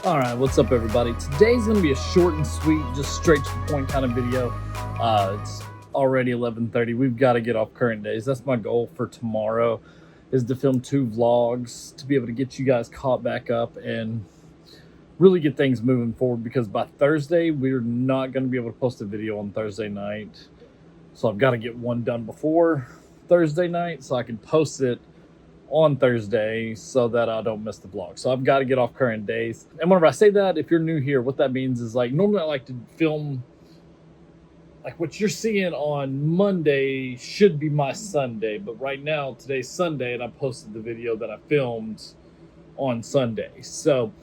All right, what's up, everybody? Today's gonna be a short and sweet, just straight to the point kind of video. It's already 11:30. We've got to get off current days. That's my goal for tomorrow, is to film 2 vlogs to be able to get you guys caught back up and really get things moving forward. Because by Thursday, we're not going to be able to post a video on Thursday night, so I've got to get one done before Thursday night so I can post it on Thursday so that I don't miss the vlog. So I've got to get off current days. And whenever I say that, if you're new here, what that means is, like, normally I like to film, like, what you're seeing on Monday should be my Sunday, but right now today's Sunday and I posted the video that I filmed on Sunday. So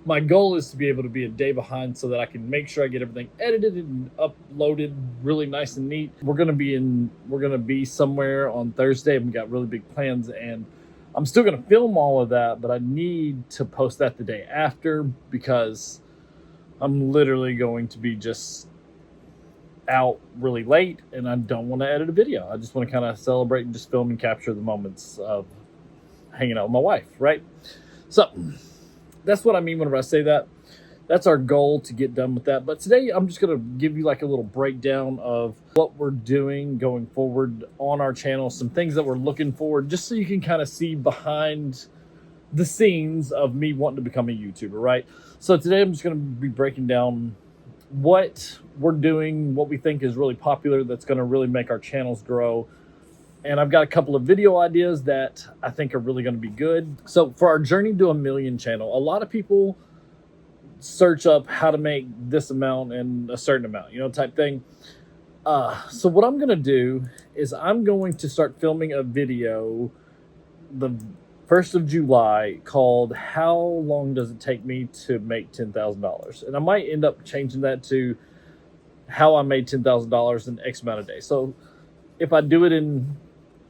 my goal is to be able to be a day behind so that I can make sure I get everything edited and uploaded really nice and neat. We're gonna be somewhere on Thursday, and we got really big plans, and I'm still going to film all of that, but I need to post that the day after because I'm literally going to be just out really late and I don't want to edit a video. I just want to kind of celebrate and just film and capture the moments of hanging out with my wife, right? So that's what I mean whenever I say that. That's our goal, to get done with that. But today I'm just going to give you like a little breakdown of what we're doing going forward on our channel, some things that we're looking forward, just so you can kind of see behind the scenes of me wanting to become a YouTuber, right? So today I'm just going to be breaking down what we're doing, what we think is really popular, that's going to really make our channels grow. And I've got a couple of video ideas that I think are really going to be good. So for our Journey to a Million channel, a lot of people search up how to make this amount and a certain amount, type thing. So what I'm going to do is I'm going to start filming a video the 1st of July called "How Long Does It Take Me to Make $10,000?" And I might end up changing that to "How I Made $10,000 in X amount of days." So if I do it in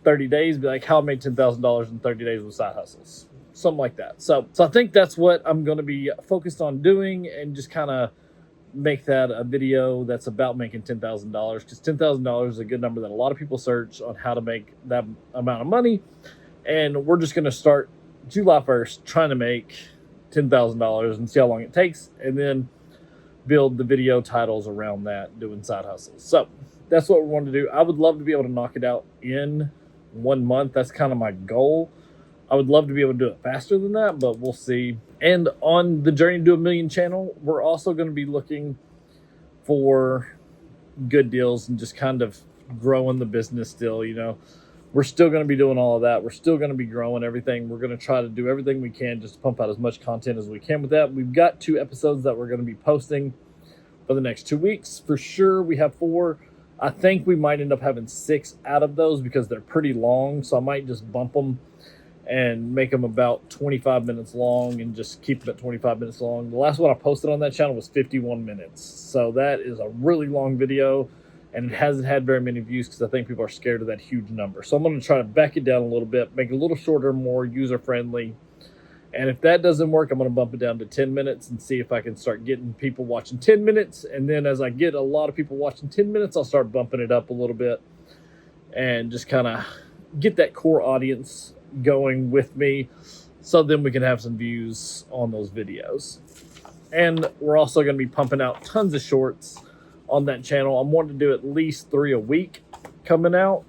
30 days, be like "How I Made $10,000 in 30 days with side hustles." Something like that. So I think that's what I'm going to be focused on doing, and just kind of make that a video that's about making $10,000, because $10,000 is a good number that a lot of people search on how to make that amount of money. And we're just going to start July 1st trying to make $10,000 and see how long it takes, and then build the video titles around that, doing side hustles. So that's what we want to do. I would love to be able to knock it out in 1 month. That's kind of my goal. I would love to be able to do it faster than that, but we'll see. And on the Journey to a Million channel, we're also going to be looking for good deals and just kind of growing the business still. We're still going to be doing all of that. We're still going to be growing everything. We're going to try to do everything we can just to pump out as much content as we can with that. We've got 2 episodes that we're going to be posting for the next 2 weeks. For sure, we have 4. I think we might end up having 6 out of those because they're pretty long, so I might just bump them and make them about 25 minutes long and just keep them at 25 minutes long. The last one I posted on that channel was 51 minutes. So that is a really long video, and it hasn't had very many views because I think people are scared of that huge number. So I'm going to try to back it down a little bit, make it a little shorter, more user-friendly. And if that doesn't work, I'm going to bump it down to 10 minutes and see if I can start getting people watching 10 minutes. And then as I get a lot of people watching 10 minutes, I'll start bumping it up a little bit and just kind of get that core audience going with me, so then we can have some views on those videos. And we're also going to be pumping out tons of shorts on that channel. I'm wanting to do at least 3 a week coming out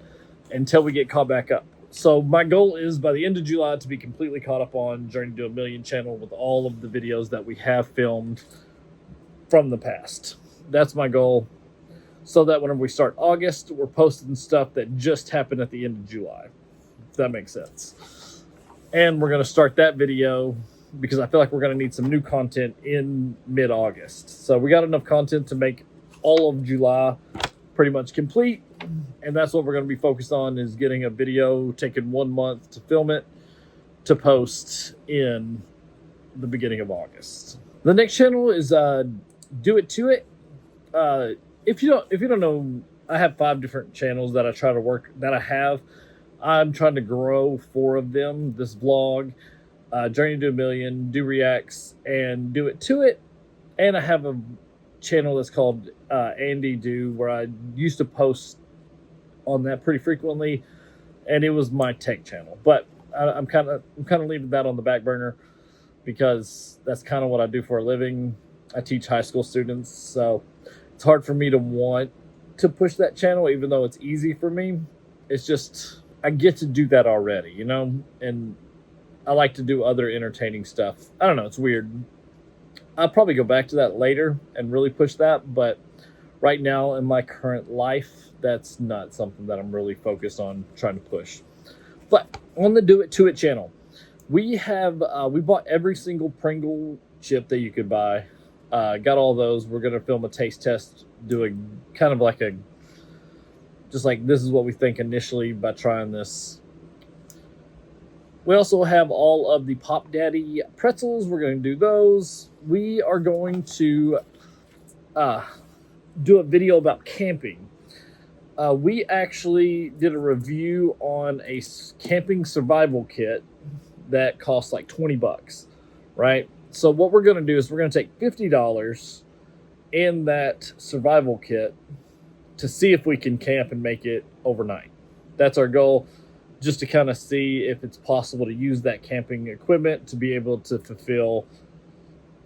until we get caught back up. So my goal is by the end of July to be completely caught up on Journey to a Million channel with all of the videos that we have filmed from the past. That's my goal, so that whenever we start August, we're posting stuff that just happened at the end of July. If that makes sense. And we're going to start that video because I feel like we're going to need some new content in mid-August. So we got enough content to make all of July pretty much complete, and that's what we're going to be focused on, is getting a video taking 1 month to film it to post in the beginning of August. The next channel is Do It To It. If you don't know, I have 5 different channels that I try to work, that I have. I'm trying to grow 4 of them: this vlog, Journey to a Million, Do Reacts, and Do It To It. And I have a channel that's called Andy Do, where I used to post on that pretty frequently, and it was my tech channel. But I'm kind of leaving that on the back burner. because that's kind of what I do for a living. I teach high school students, so it's hard for me to want to push that channel, even though it's easy for me. It's just, I get to do that already, you know? And I like to do other entertaining stuff. I don't know, it's weird. I'll probably go back to that later and really push that, but right now in my current life, that's not something that I'm really focused on trying to push. But on the Do It To It channel, we bought every single Pringle chip that you could buy. Got all those. We're going to film a taste test, doing kind of like just like this is what we think initially by trying this. We also have all of the Pop Daddy pretzels. We're going to do those. We are going to do a video about camping. We actually did a review on a camping survival kit that costs like 20 bucks, right? So what we're going to do is we're going to take $50 in that survival kit to see if we can camp and make it overnight. That's our goal, just to kind of see if it's possible to use that camping equipment to be able to fulfill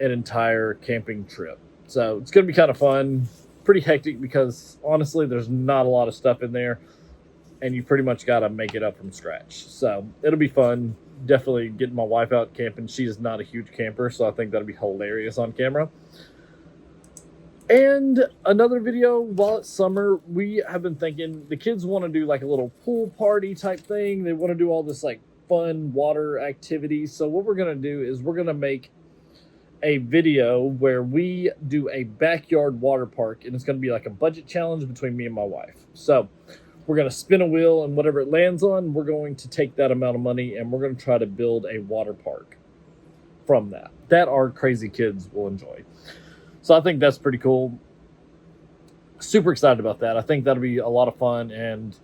an entire camping trip. So it's going to be kind of fun, pretty hectic because honestly, there's not a lot of stuff in there and you pretty much got to make it up from scratch. So it'll be fun. Definitely getting my wife out camping. She is not a huge camper, so I think that'll be hilarious on camera. And another video, while it's summer, we have been thinking the kids want to do like a little pool party type thing. They want to do all this like fun water activities. So what we're going to do is we're going to make a video where we do a backyard water park, and it's going to be like a budget challenge between me and my wife. So we're going to spin a wheel, and whatever it lands on, we're going to take that amount of money and we're going to try to build a water park from that our crazy kids will enjoy. So I think that's pretty cool. Super excited about that. I think that'll be a lot of fun. And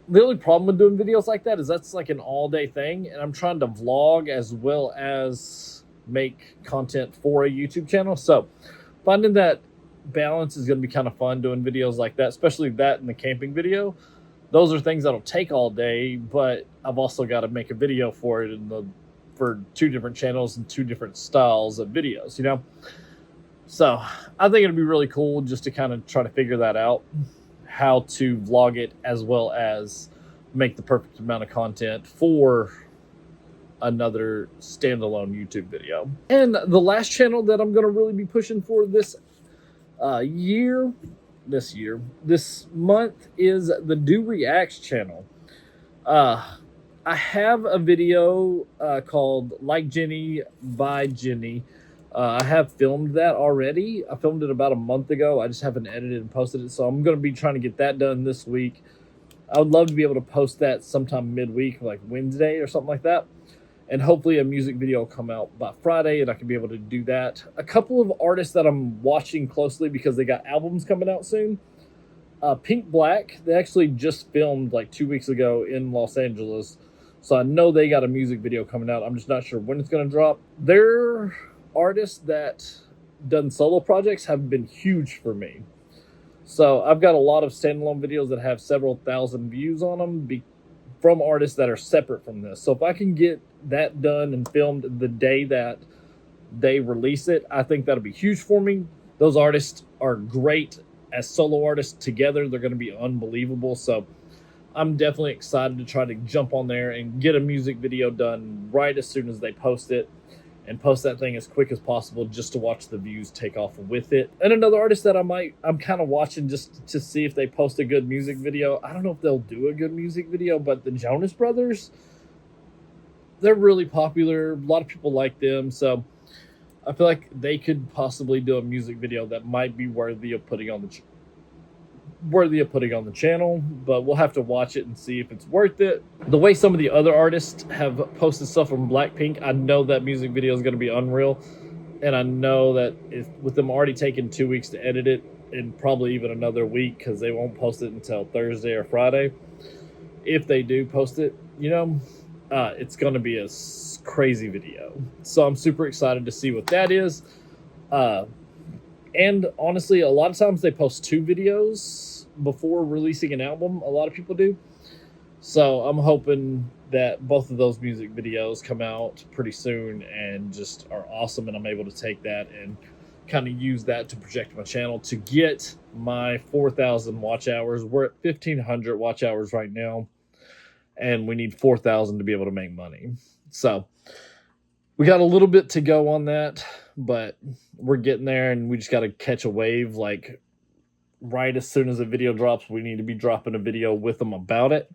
the only problem with doing videos like that is that's like an all-day thing, and I'm trying to vlog as well as make content for a YouTube channel. So finding that balance is going to be kind of fun, doing videos like that, especially that and the camping video. Those are things that'll take all day, but I've also got to make a video for it for two different channels and two different styles of videos, you know? So I think it'd be really cool just to kind of try to figure that out, how to vlog it as well as make the perfect amount of content for another standalone YouTube video. And the last channel that I'm going to really be pushing for this month is the Do Reacts channel. I have a video called Like Jenny by Jenny. I have filmed that already. I filmed it about a month ago. I just haven't edited and posted it. So I'm going to be trying to get that done this week. I would love to be able to post that sometime midweek, like Wednesday or something like that. And hopefully a music video will come out by Friday and I can be able to do that. A couple of artists that I'm watching closely because they got albums coming out soon. Pink Black, they actually just filmed like 2 weeks ago in Los Angeles. So I know they got a music video coming out. I'm just not sure when it's going to drop. They're artists that done solo projects have been huge for me. So I've got a lot of standalone videos that have several thousand views on them from artists that are separate from this. So if I can get that done and filmed the day that they release it, I think that'll be huge for me. Those artists are great as solo artists together. They're going to be unbelievable. So I'm definitely excited to try to jump on there and get a music video done right as soon as they post it, and post that thing as quick as possible just to watch the views take off with it. And another artist that I'm kind of watching just to see if they post a good music video. I don't know if they'll do a good music video, but the Jonas Brothers, they're really popular. A lot of people like them. So I feel like they could possibly do a music video that might be worthy of putting on the channel, but we'll have to watch it and see if it's worth it. The way some of the other artists have posted stuff from Blackpink, I know that music video is going to be unreal, and I know that with them already taking 2 weeks to edit it, and probably even another week because they won't post it until Thursday or Friday, if they do post it, you know, it's going to be a crazy video. So I'm super excited to see what that is. And honestly, a lot of times they post 2 videos before releasing an album. A lot of people do. So I'm hoping that both of those music videos come out pretty soon and just are awesome, and I'm able to take that and kind of use that to project my channel to get my 4,000 watch hours. We're at 1,500 watch hours right now, and we need 4,000 to be able to make money. So we got a little bit to go on that, but we're getting there, and we just got to catch a wave. Like right as soon as a video drops, we need to be dropping a video with them about it.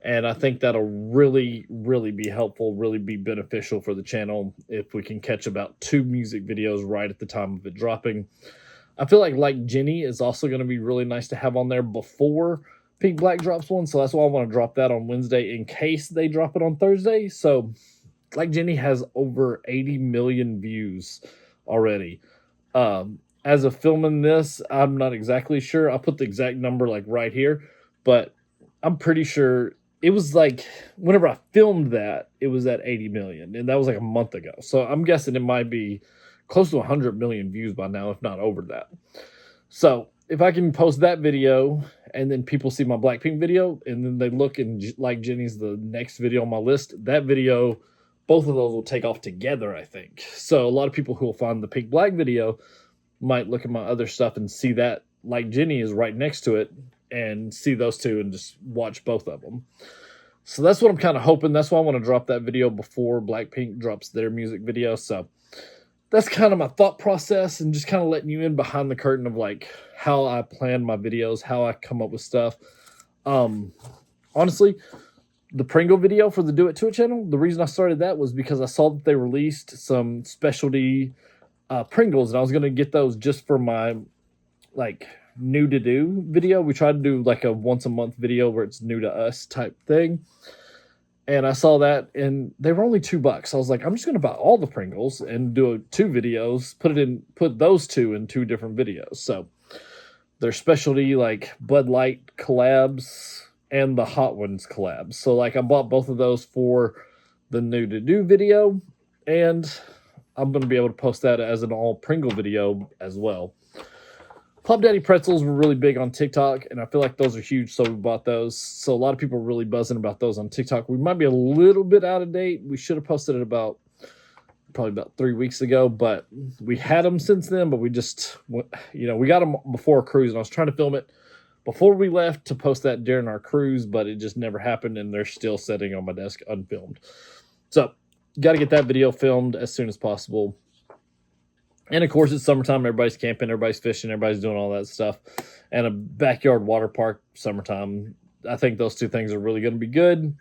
And I think that'll really, really be helpful, really be beneficial for the channel if we can catch about 2 music videos right at the time of it dropping. I feel like Jenny is also going to be really nice to have on there before Pink Black drops one. So that's why I want to drop that on Wednesday in case they drop it on Thursday. So Like Jenny has over 80 million views already. As of filming this, I'm not exactly sure. I'll put the exact number like right here, but I'm pretty sure it was like whenever I filmed that, it was at 80 million, and that was like a month ago. So I'm guessing it might be close to 100 million views by now, if not over that. So if I can post that video and then people see my Blackpink video and then they look and Like Jenny's the next video on my list, that video, both of those will take off together, I think. So a lot of people who will find the Pink Black video might look at my other stuff and see that Like Jenny is right next to it and see those two and just watch both of them. So that's what I'm kind of hoping. That's why I want to drop that video before Blackpink drops their music video. So that's kind of my thought process and just kind of letting you in behind the curtain of like how I plan my videos, how I come up with stuff. Honestly, the Pringle video for the Do It To It channel, the reason I started that was because I saw that they released some specialty Pringles, and I was going to get those just for my like new to do video. We tried to do like a once a month video where it's new to us type thing. And I saw that and they were only $2. I was like, I'm just going to buy all the Pringles and do 2 videos, put those 2 in 2 different videos. So they're specialty like Bud Light collabs and the Hot Ones collabs. So like I bought both of those for the new to do video, and I'm going to be able to post that as an all Pringle video as well. Pop Daddy pretzels were really big on TikTok, and I feel like those are huge, so we bought those. So a lot of people are really buzzing about those on TikTok. We might be a little bit out of date. We should have posted it probably about 3 weeks ago, but we had them since then, but we just, we got them before a cruise, and I was trying to film it before we left to post that during our cruise, but it just never happened, and they're still sitting on my desk unfilmed. So got to get that video filmed as soon as possible. And of course, it's summertime. Everybody's camping, everybody's fishing, everybody's doing all that stuff. And a backyard water park, summertime. I think those 2 things are really going to be good.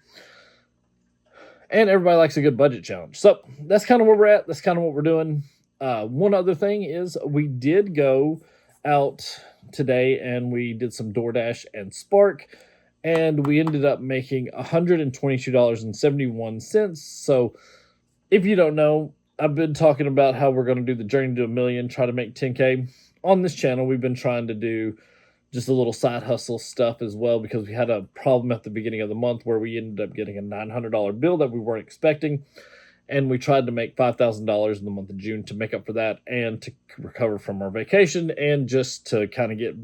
And everybody likes a good budget challenge. So that's kind of where we're at. That's kind of what we're doing. One other thing is we did go out today and we did some DoorDash and Spark. And we ended up making $122.71. So if you don't know, I've been talking about how we're going to do the journey to $1 million, try to make 10K. On this channel, we've been trying to do just a little side hustle stuff as well, because we had a problem at the beginning of the month where we ended up getting a $900 bill that we weren't expecting. And we tried to make $5,000 in the month of June to make up for that and to recover from our vacation and just to kind of get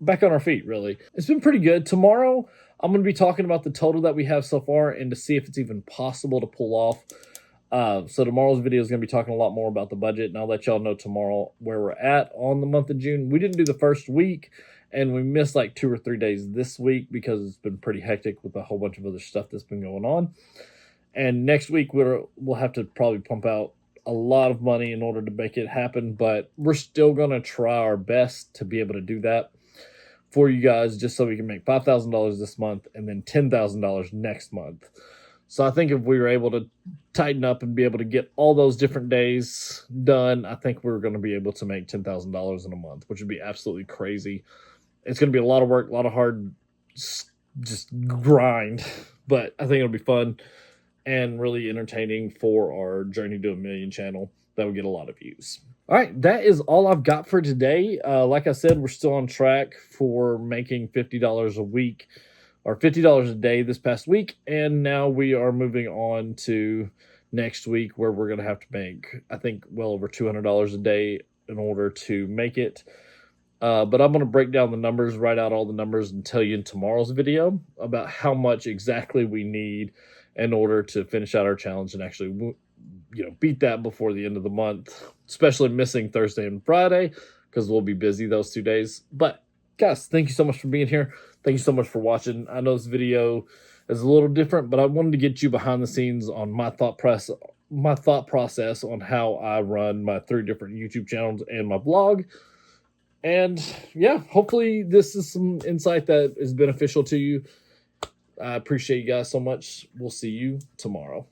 back on our feet, really. It's been pretty good. Tomorrow, I'm going to be talking about the total that we have so far and to see if it's even possible to pull off. So tomorrow's video is going to be talking a lot more about the budget, and I'll let y'all know tomorrow where we're at on the month of June. We didn't do the first week, and we missed like 2 or 3 days this week because it's been pretty hectic with a whole bunch of other stuff that's been going on. And next week we'll have to probably pump out a lot of money in order to make it happen, but we're still going to try our best to be able to do that for you guys, just so we can make $5,000 this month and then $10,000 next month. So I think if we were able to tighten up and be able to get all those different days done, I think we're going to be able to make $10,000 in a month, which would be absolutely crazy. It's going to be a lot of work, a lot of hard, just grind, but I think it'll be fun and really entertaining for our Journey to $1 Million channel that will get a lot of views. All right, that is all I've got for today. Like I said, we're still on track for making $50 a week, or $50 a day this past week, and now we are moving on to next week where we're going to have to make, I think, well over $200 a day in order to make it. But I'm going to break down the numbers, write out all the numbers, and tell you in tomorrow's video about how much exactly we need in order to finish out our challenge and actually, beat that before the end of the month, especially missing Thursday and Friday because we'll be busy those 2 days. But guys, thank you so much for being here. Thank you so much for watching. I know this video is a little different, but I wanted to get you behind the scenes on my thought process on how I run my 3 different YouTube channels and my blog. And yeah, hopefully this is some insight that is beneficial to you. I appreciate you guys so much. We'll see you tomorrow.